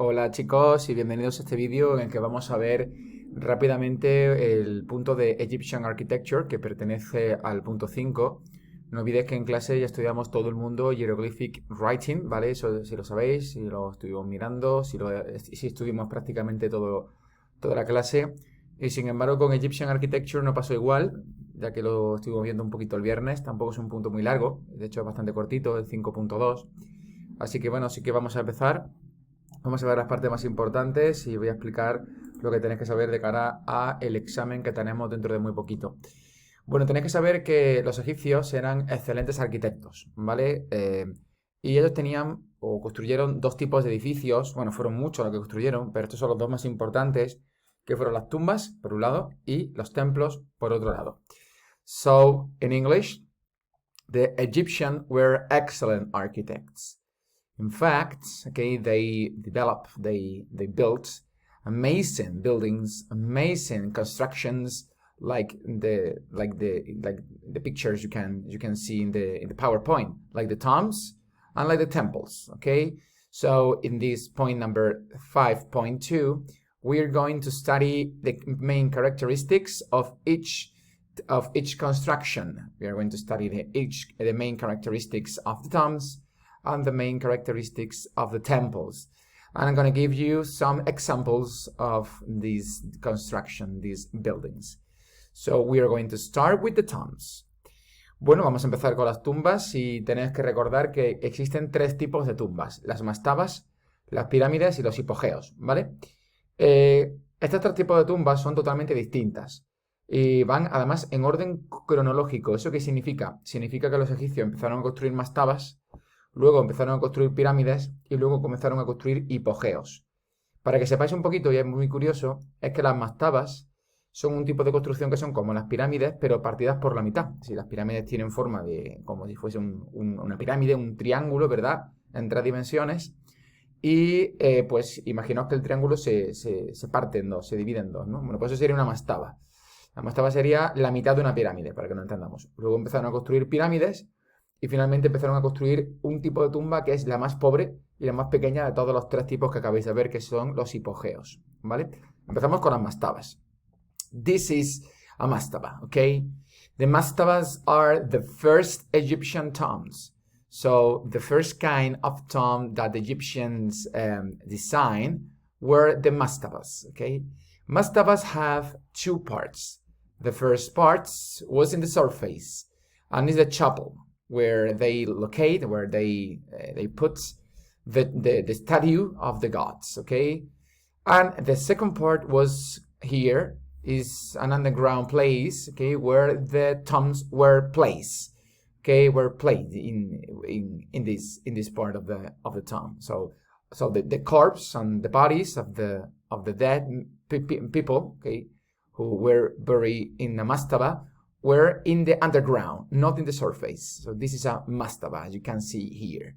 Hola chicos y bienvenidos a este vídeo en el que vamos a ver rápidamente el punto de Egyptian Architecture que pertenece al punto 5. No olvidéis que en clase ya estudiamos todo el mundo Hieroglyphic Writing, ¿vale? Eso si lo sabéis, si lo estuvimos mirando, si estuvimos prácticamente toda la clase. Y sin embargo con Egyptian Architecture no pasó igual, ya que lo estuvimos viendo un poquito el viernes. Tampoco es un punto muy largo, de hecho es bastante cortito, el 5.2. Así que bueno, sí que vamos a empezar. Vamos a ver las partes más importantes y voy a explicar lo que tenéis que saber de cara a el examen que tenemos dentro de muy poquito. Bueno, tenéis que saber que los egipcios eran excelentes arquitectos, ¿vale? Y ellos tenían o construyeron dos tipos de edificios, bueno, fueron muchos los que construyeron, pero estos son los dos más importantes, que fueron las tumbas, por un lado, y los templos, por otro lado. So, in English, the Egyptians were excellent architects. In fact, okay, they built amazing buildings, amazing constructions, like the pictures you can see in the PowerPoint, like the tombs and like the temples. Okay, so in this point number 5.2, we are going to study the main characteristics of each construction. We are going to study the main characteristics of the tombs and the main characteristics of the temples. And I'm going to give you some examples of these buildings. So we are going to start with the tombs. Bueno, vamos a empezar con las tumbas y tenéis que recordar que existen tres tipos de tumbas: las mastabas, las pirámides y los hipogeos, ¿vale? Estos tres tipos de tumbas son totalmente distintas y van además en orden cronológico. ¿Eso qué significa? Significa que los egipcios empezaron a construir mastabas, luego empezaron a construir pirámides y luego comenzaron a construir hipogeos. Para que sepáis un poquito, y es muy curioso, es que las mastabas son un tipo de construcción que son como las pirámides, pero partidas por la mitad. Si las pirámides tienen forma de como si fuese una pirámide, un triángulo, ¿verdad? En tres dimensiones. Y pues imaginaos que el triángulo se parte en dos, se divide en dos, ¿no? Bueno, pues eso sería una mastaba. La mastaba sería la mitad de una pirámide, para que lo entendamos. Luego empezaron a construir pirámides y finalmente empezaron a construir un tipo de tumba que es la más pobre y la más pequeña de todos los tres tipos que acabáis de ver, que son los hipogeos, ¿vale? Empezamos con las mastabas. This is a mastaba, okay? The mastabas are the first Egyptian tombs. So the first kind of tomb that the Egyptians designed were the mastabas, okay? Mastabas have two parts. The first part was in the surface and is the chapel, where they locate, where they put the statue of the gods, okay? And the second part was here, is an underground place, okay, where the tombs were placed, okay, were placed in this part of the tomb. So the corpse and the bodies of the dead people, okay, who were buried in a mastaba, were in the underground, not in the surface. So this is a mastaba, as you can see here.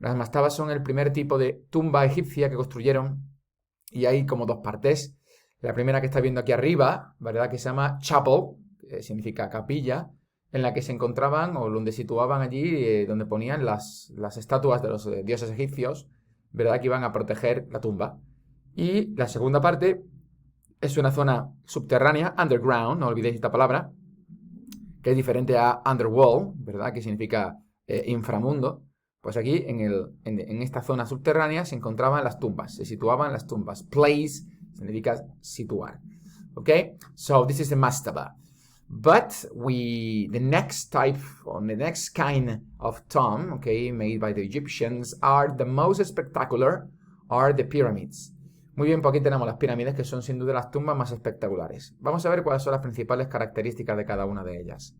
Las mastabas son el primer tipo de tumba egipcia que construyeron y hay como dos partes. La primera que está viendo aquí arriba, ¿verdad? Que se llama chapel, que significa capilla, en la que se encontraban o donde situaban allí, donde ponían las estatuas de los dioses egipcios, ¿verdad? Que iban a proteger la tumba. Y la segunda parte es una zona subterránea, underground, no olvidéis esta palabra, que es diferente a underworld, ¿verdad? Que significa inframundo. Pues aquí, en esta zona subterránea, se encontraban las tumbas, se situaban las tumbas. Place significa situar. Okay? So this is the mastaba. But the next type, or the next kind of tomb, okay, made by the Egyptians, are the most spectacular, are the pyramids. Muy bien, pues aquí tenemos las pirámides, que son sin duda las tumbas más espectaculares. Vamos a ver cuáles son las principales características de cada una de ellas.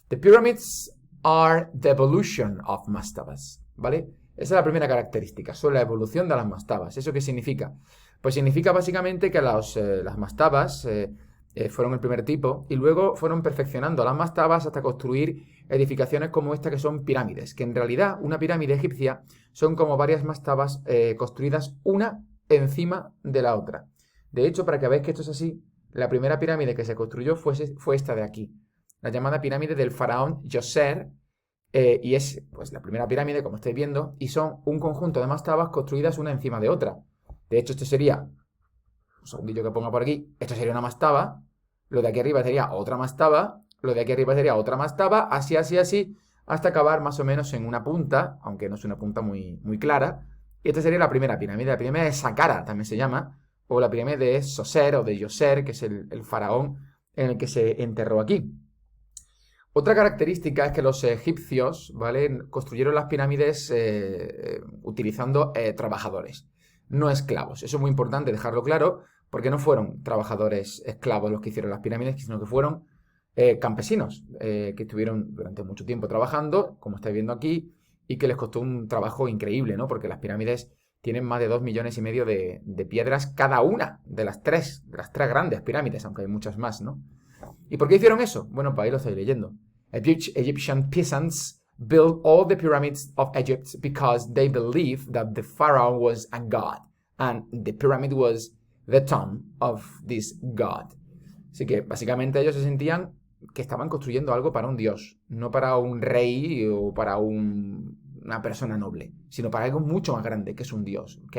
The pyramids are the evolution of mastabas, ¿vale? Esa es la primera característica, son la evolución de las mastabas. ¿Eso qué significa? Pues significa básicamente que las mastabas fueron el primer tipo y luego fueron perfeccionando las mastabas hasta construir edificaciones como esta, que son pirámides, que en realidad una pirámide egipcia son como varias mastabas construidas una encima de la otra. De hecho, para que veáis que esto es así, la primera pirámide que se construyó fue esta de aquí, la llamada pirámide del faraón Djoser, y es pues la primera pirámide, como estáis viendo, y son un conjunto de mastabas construidas una encima de otra. De hecho, esto sería, un segundillo que ponga por aquí, esto sería una mastaba, lo de aquí arriba sería otra mastaba, lo de aquí arriba sería otra mastaba, así, así, así, hasta acabar más o menos en una punta, aunque no es una punta muy clara. Y esta sería la primera pirámide. La pirámide de Saqqara también se llama, o la pirámide de Soser o de Yoser, que es el faraón en el que se enterró aquí. Otra característica es que los egipcios, ¿vale?, construyeron las pirámides utilizando trabajadores, no esclavos. Eso es muy importante dejarlo claro, porque no fueron trabajadores esclavos los que hicieron las pirámides, sino que fueron campesinos que estuvieron durante mucho tiempo trabajando, como estáis viendo aquí, y que les costó un trabajo increíble, ¿no? Porque las pirámides tienen más de 2,5 millones de piedras cada una de las tres grandes pirámides, aunque hay muchas más, ¿no? ¿Y por qué hicieron eso? Bueno, pues ahí lo estoy leyendo. Egyptian peasants built all the pyramids of Egypt because they believed that the pharaoh was a god, and the pyramid was the tomb of this god. Así que básicamente ellos se sentían que estaban construyendo algo para un dios, no para un rey o para una persona noble, sino para algo mucho más grande, que es un dios, ¿ok?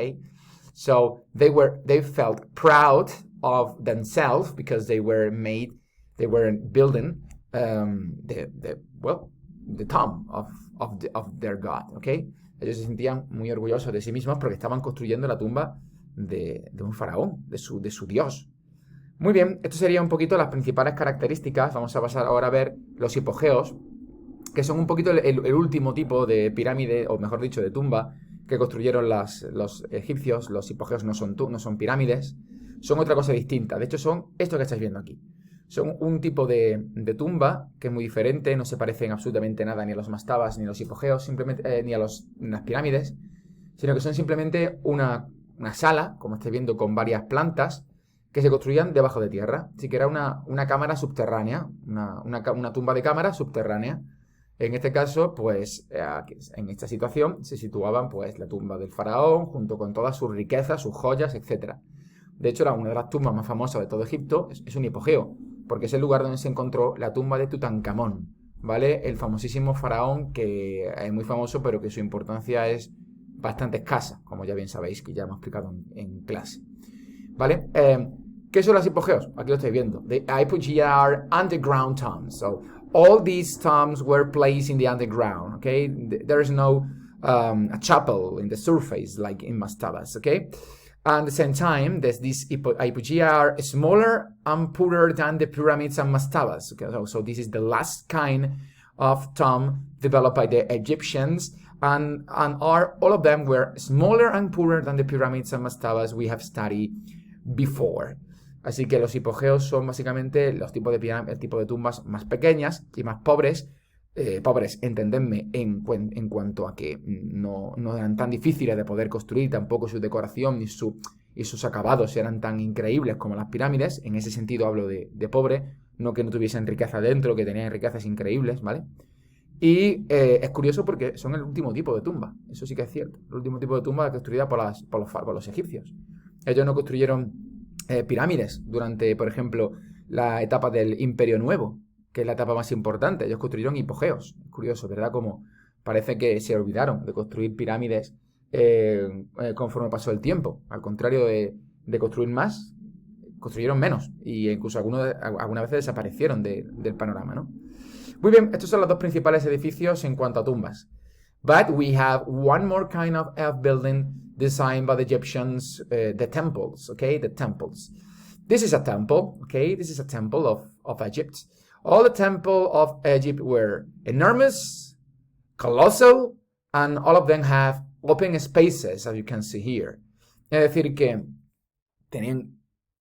So they felt proud of themselves because they were building the tomb of their god, ¿ok? Ellos se sentían muy orgullosos de sí mismos porque estaban construyendo la tumba de un faraón, de su dios. Muy bien, esto sería un poquito las principales características. Vamos a pasar ahora a ver los hipogeos, que son un poquito el último tipo de pirámide, o mejor dicho, de tumba, que construyeron los egipcios. Los hipogeos no son pirámides, son otra cosa distinta. De hecho, son esto que estáis viendo aquí. Son un tipo de tumba que es muy diferente, no se parecen absolutamente nada ni a los mastabas ni a los hipogeos, simplemente, ni a las pirámides, sino que son simplemente una sala, como estáis viendo, con varias plantas, que se construían debajo de tierra. Así que era una cámara subterránea, una tumba de cámara subterránea. En este caso, pues, en esta situación se situaban, pues, la tumba del faraón, junto con todas sus riquezas, sus joyas, etc. De hecho, una de las tumbas más famosas de todo Egipto es un hipogeo, porque es el lugar donde se encontró la tumba de Tutankamón, ¿vale? El famosísimo faraón que es muy famoso, pero que su importancia es bastante escasa, como ya bien sabéis, que ya hemos explicado en clase, ¿vale? ¿Qué son los hipogeos? Aquí lo estáis viendo. The hypogea are underground tombs. So all these tombs were placed in the underground. Okay, there is no a chapel in the surface like in mastabas. Okay, and at the same time, these hypogea are smaller and poorer than the pyramids and mastabas. Okay, so this is the last kind of tomb developed by the Egyptians. And all of them were smaller and poorer than the pyramids and mastabas we have studied before. Así que los hipogeos son básicamente los tipos el tipo de tumbas más pequeñas y más pobres. Pobres, entendedme, en cuanto a que no eran tan difíciles de poder construir, tampoco su decoración y sus acabados eran tan increíbles como las pirámides. En ese sentido hablo de pobre, no que no tuviesen riqueza dentro, que tenían riquezas increíbles, ¿vale? Y es curioso porque son el último tipo de tumba, eso sí que es cierto, el último tipo de tumba construida por los egipcios. Ellos no construyeron pirámides durante, por ejemplo, la etapa del Imperio Nuevo, que es la etapa más importante. Ellos construyeron hipogeos. Es curioso, ¿verdad? Como parece que se olvidaron de construir pirámides conforme pasó el tiempo. Al contrario de construir más, construyeron menos. Y incluso algunas veces desaparecieron del panorama, ¿no? Muy bien, estos son los dos principales edificios en cuanto a tumbas. But we have one more kind of building designed by the Egyptians, the temples, okay? The temples. This is a temple, okay? This is a temple of Egypt. All the temples of Egypt were enormous, colossal, and all of them have open spaces, as you can see here. Es decir, que tenían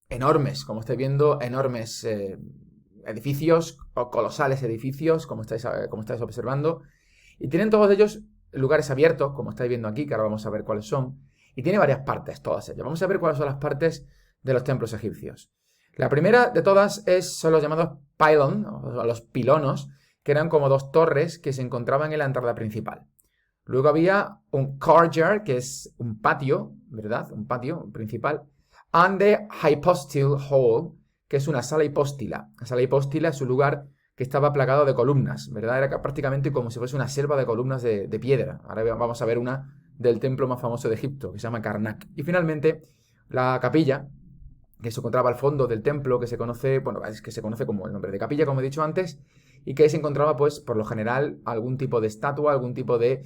enormes, como estáis viendo, enormes edificios, o colosales edificios, como estáis observando. Y tienen todos ellos lugares abiertos, como estáis viendo aquí, que ahora vamos a ver cuáles son. Y tiene varias partes, todas ellas. Vamos a ver cuáles son las partes de los templos egipcios. La primera de todas son los llamados pylon, o los pilonos, que eran como dos torres que se encontraban en la entrada principal. Luego había un courtyard, que es un patio, ¿verdad? Un patio principal. And the hypostyle hall, que es una sala hipóstila. La sala hipóstila es un lugar que estaba plagado de columnas, ¿verdad? Era prácticamente como si fuese una selva de columnas de piedra. Ahora vamos a ver una del templo más famoso de Egipto, que se llama Karnak. Y finalmente la capilla, que se encontraba al fondo del templo, que se conoce, bueno, es que se conoce como el nombre de capilla, como he dicho antes, y que se encontraba, pues, por lo general, algún tipo de estatua, algún tipo de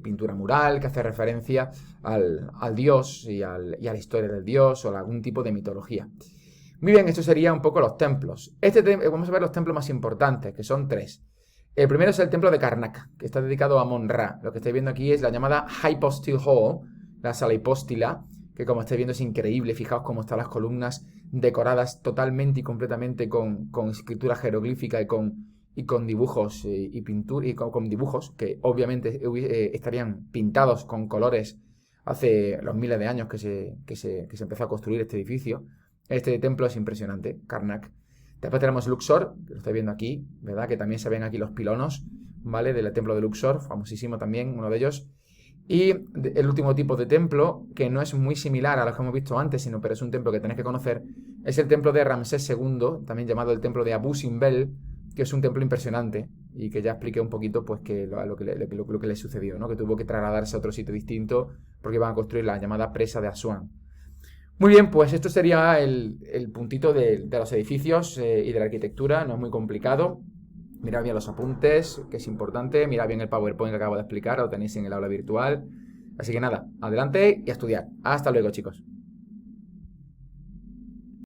pintura mural que hace referencia al dios y a la historia del dios o a algún tipo de mitología. Muy bien, esto sería un poco los templos. Vamos a ver los templos más importantes, que son 3. El primero es el templo de Karnak, que está dedicado a Amon-Ra. Lo que estáis viendo aquí es la llamada Hypostyle Hall, la sala hipóstila, que como estáis viendo es increíble. Fijaos cómo están las columnas decoradas totalmente y completamente con escritura jeroglífica y con dibujos y pintura, y con dibujos que obviamente estarían pintados con colores hace los miles de años que se empezó a construir este edificio. Este templo es impresionante, Karnak. Después tenemos Luxor, que lo estáis viendo aquí, ¿verdad? Que también se ven aquí los pilonos, ¿vale? Del templo de Luxor, famosísimo también, uno de ellos. Y el último tipo de templo, que no es muy similar a los que hemos visto antes, pero es un templo que tenéis que conocer, es el templo de Ramsés II, también llamado el templo de Abu Simbel, que es un templo impresionante y que ya expliqué un poquito pues lo que le sucedió, ¿no? Que tuvo que trasladarse a otro sitio distinto porque iban a construir la llamada presa de Asuán. Muy bien, pues esto sería el puntito de los edificios y de la arquitectura, no es muy complicado. Mirad bien los apuntes, que es importante. Mirad bien el PowerPoint que acabo de explicar, lo tenéis en el aula virtual. Así que nada, adelante y a estudiar. Hasta luego, chicos.